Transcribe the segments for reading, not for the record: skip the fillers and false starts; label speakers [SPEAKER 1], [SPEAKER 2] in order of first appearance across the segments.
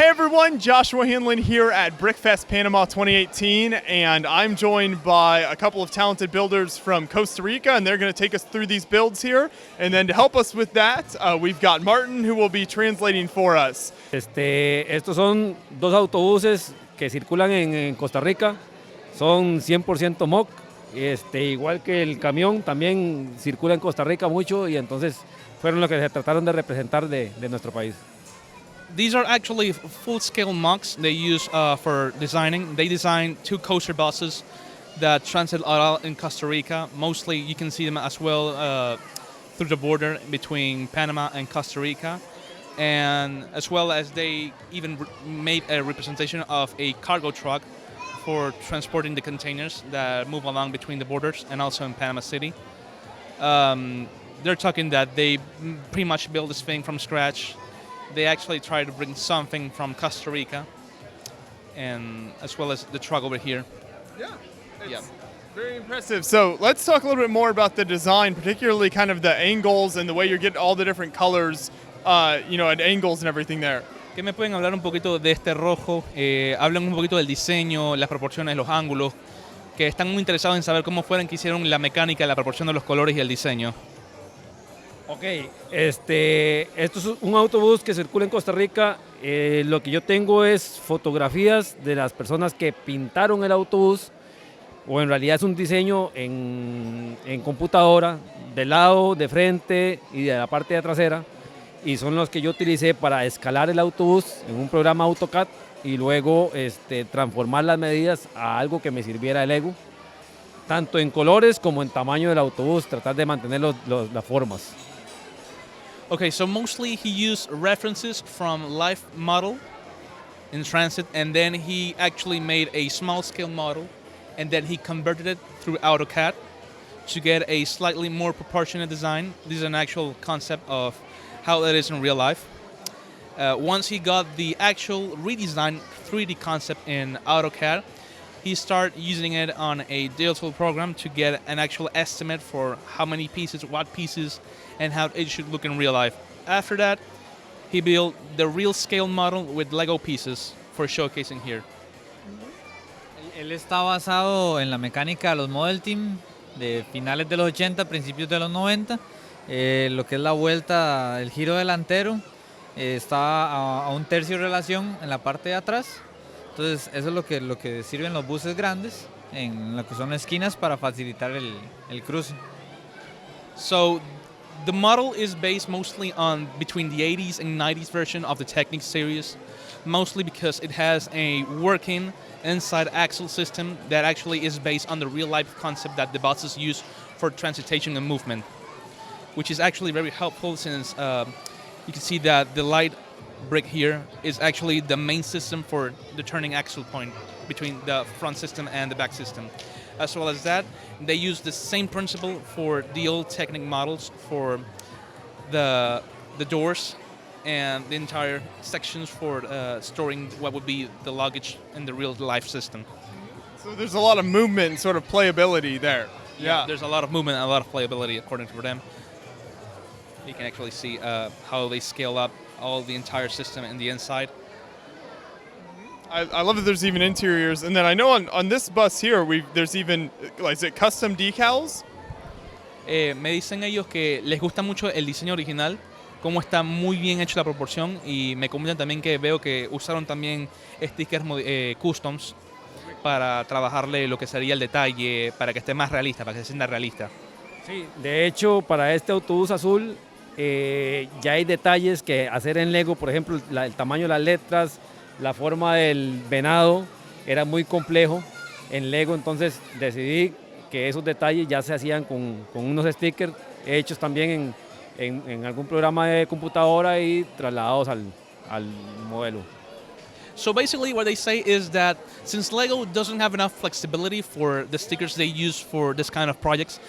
[SPEAKER 1] Hey everyone, Joshua Hanlon here at Brick Fest Panama 2018, and I'm joined by a couple of talented builders from Costa Rica, and they're going to take us through these builds here. And then to help us with that, we've got Martin, who will be translating for us.
[SPEAKER 2] Estos son dos autobuses que circulan en Costa Rica, son 100% MOC, igual que el camión también circula en Costa Rica mucho y entonces fueron los que se trataron de representar de nuestro país.
[SPEAKER 3] These are actually full-scale MOCs they use for designing. They design 2 coaster buses that transit out in Costa Rica. Mostly you can see them as well through the border between Panama and Costa Rica. And as well as they even made a representation of a cargo truck for transporting the containers that move along between the borders and also in Panama City. They're talking that they pretty much built this thing from scratch. They actually try to bring something from Costa Rica, and as well as the truck over here.
[SPEAKER 1] Yeah, very impressive. So let's talk a little bit more about the design, particularly kind of the angles and the way you're getting all the different colors, at angles and everything there.
[SPEAKER 3] ¿Qué me pueden hablar un poquito de este rojo? Hablan un poquito del diseño, las proporciones, los ángulos, que están muy interesados en saber cómo fueron que hicieron la mecánica, la proporción de los colores y el diseño.
[SPEAKER 2] Ok, esto es un autobús que circula en Costa Rica. Lo que yo tengo es fotografías de las personas que pintaron el autobús, o en realidad es un diseño en computadora, de lado, de frente y de la parte trasera, y son los que yo utilicé para escalar el autobús en un programa AutoCAD y luego transformar las medidas a algo que me sirviera de Lego, tanto en colores como en tamaño del autobús, tratar de mantener las formas.
[SPEAKER 3] Okay, so mostly he used references from live model in transit, and then he actually made a small scale model, and then he converted it through AutoCAD to get a slightly more proportionate design. This is an actual concept of how it is in real life. Once he got the actual redesigned 3D concept in AutoCAD, he started using it on a digital program to get an actual estimate for how many pieces, what pieces, and how it should look in real life. After that, he built the real scale model with Lego pieces for showcasing here.
[SPEAKER 4] Él está basado en la mecánica de los Model Team de finales de los 80, principios de los 90. Lo que es la vuelta, el giro delantero, está a un tercio de relación en la parte de atrás. Entonces eso es lo que sirven los buses grandes en lo que son esquinas para facilitar el cruce.
[SPEAKER 3] So the model is based mostly on between the 80s and 90s version of the Technic series, mostly because it has a working inside axle system that actually is based on the real life concept that the buses use for transportation and movement, which is actually very helpful since you can see that the light brick here is actually the main system for the turning axle point between the front system and the back system. As well as that, they use the same principle for the old Technic models for the doors and the entire sections for storing what would be the luggage in the real life system.
[SPEAKER 1] So there's a lot of movement and sort of playability there.
[SPEAKER 3] Yeah, there's a lot of movement and a lot of playability according to them. You can actually see how they scale up all the entire system in the inside.
[SPEAKER 1] I love that there's even interiors, and then I know on this bus here, there's even, is it custom decals?
[SPEAKER 3] Me dicen ellos que les gusta mucho el diseño original, cómo está muy bien hecho la proporción, y me comentan también que veo que usaron también stickers customs para trabajarle lo que sería el detalle, para que esté más realista, para que se sienta realista.
[SPEAKER 2] Sí, de hecho, para este autobús azul ya hay detalles que hacer en Lego, por ejemplo, el tamaño de las letras, la forma del venado era muy complejo en Lego, entonces decidí que esos detalles ya se hacían con unos stickers hechos también en algún programa de computadora y trasladados al modelo.
[SPEAKER 3] So basically what they say is that since Lego doesn't have enough flexibility for the stickers they use for this kind of projects,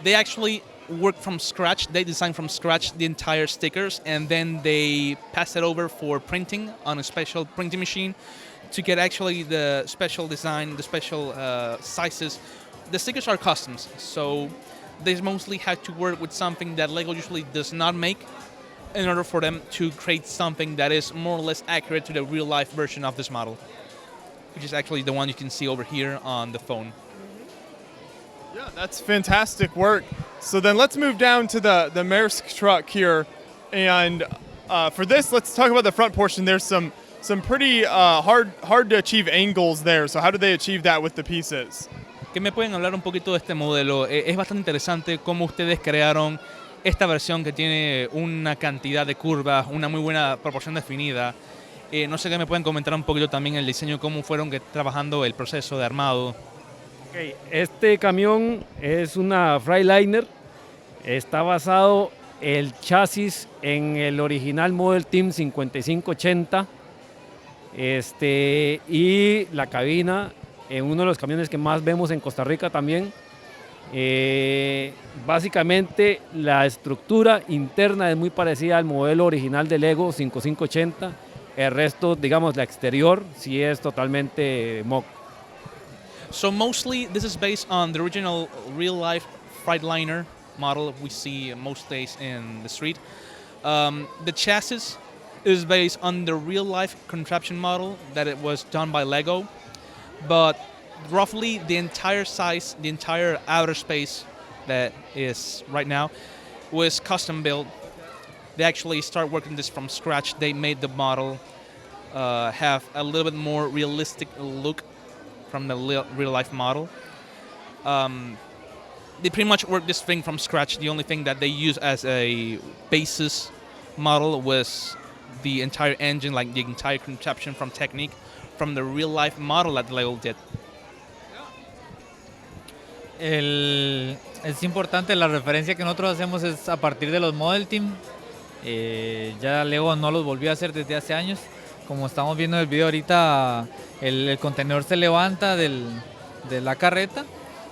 [SPEAKER 3] they actually work from scratch. They design from scratch the entire stickers, and then they pass it over for printing on a special printing machine to get actually the special design, the special sizes. The stickers are customs, so they mostly had to work with something that Lego usually does not make in order for them to create something that is more or less accurate to the real life version of this model, which is actually the one you can see over here on the phone.
[SPEAKER 1] Yeah, that's fantastic work. So then let's move down to the Maersk truck here. And for this, let's talk about the front portion. There's some pretty hard to achieve angles there. So how do they achieve that with the pieces?
[SPEAKER 3] ¿Qué me pueden hablar un poquito de este modelo? Es bastante interesante cómo ustedes crearon esta versión que tiene una cantidad de curvas, una muy buena proporción definida. No sé qué me pueden comentar un poquito también el diseño, cómo fueron trabajando el proceso de armado.
[SPEAKER 2] Ok, este camión es una Freightliner, está basado el chasis en el original Model Team 5580 y la cabina en uno de los camiones que más vemos en Costa Rica también. Básicamente la estructura interna es muy parecida al modelo original del Lego 5580, el resto, digamos, la exterior sí es totalmente mock.
[SPEAKER 3] So mostly this is based on the original real-life Freightliner model we see most days in the street. The chassis is based on the real-life contraption model that it was done by Lego, but roughly the entire size, the entire outer space that is right now was custom built. They actually start working this from scratch. They made the model have a little bit more realistic look from the real life model. They pretty much worked this thing from scratch. The only thing that they used as a basis model was the entire engine, like the entire contraption from Technique, from the real life model that Lego did.
[SPEAKER 4] Es importante, la referencia que nosotros hacemos es a partir de los Model Team. Ya Lego no los volvió a hacer desde hace años. Como estamos viendo en el video ahorita, el contenedor se levanta de la carreta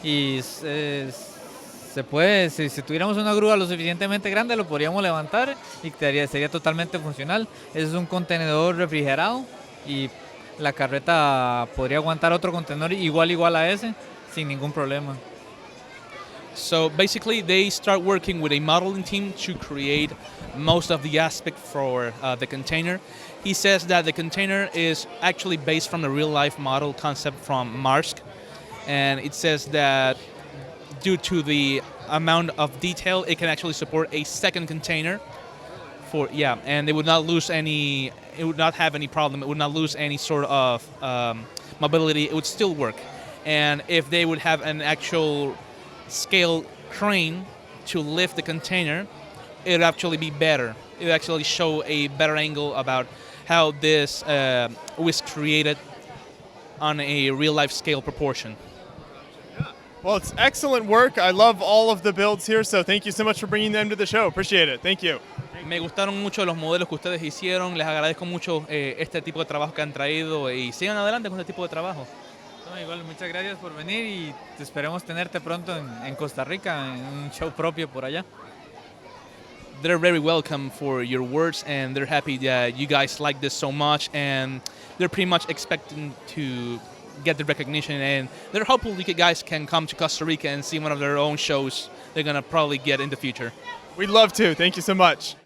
[SPEAKER 4] y se puede, si tuviéramos una grúa lo suficientemente grande, lo podríamos levantar y sería totalmente funcional. Ese es un contenedor refrigerado y la carreta podría aguantar otro contenedor igual a ese sin ningún problema.
[SPEAKER 3] So basically, they start working with a modeling team to create most of the aspect for the container. He says that the container is actually based from the real-life model concept from Maersk, and it says that due to the amount of detail, it can actually support a second container. And it would not lose any. It would not have any problem. It would not lose any sort of mobility. It would still work, and if they would have an actual scale crane to lift the container, it would actually be better. It would actually show a better angle about how this was created on a real-life scale proportion.
[SPEAKER 1] Well, it's excellent work. I love all of the builds here, so thank you so much for bringing them to the show. Appreciate it. Thank you.
[SPEAKER 3] Me gustaron mucho los modelos que ustedes hicieron. Les agradezco mucho este tipo de trabajo que han traído y sigan adelante con este tipo de trabajo.
[SPEAKER 4] No, igual, muchas gracias por venir y esperemos tenerte pronto en Costa Rica, en un show propio por allá.
[SPEAKER 3] They're very welcome for your words, and they're happy that you guys like this so much, and they're pretty much expecting to get the recognition, and they're hopeful you guys can come to Costa Rica and see one of their own shows they're going to probably get in the future.
[SPEAKER 1] We'd love to. Thank you so much.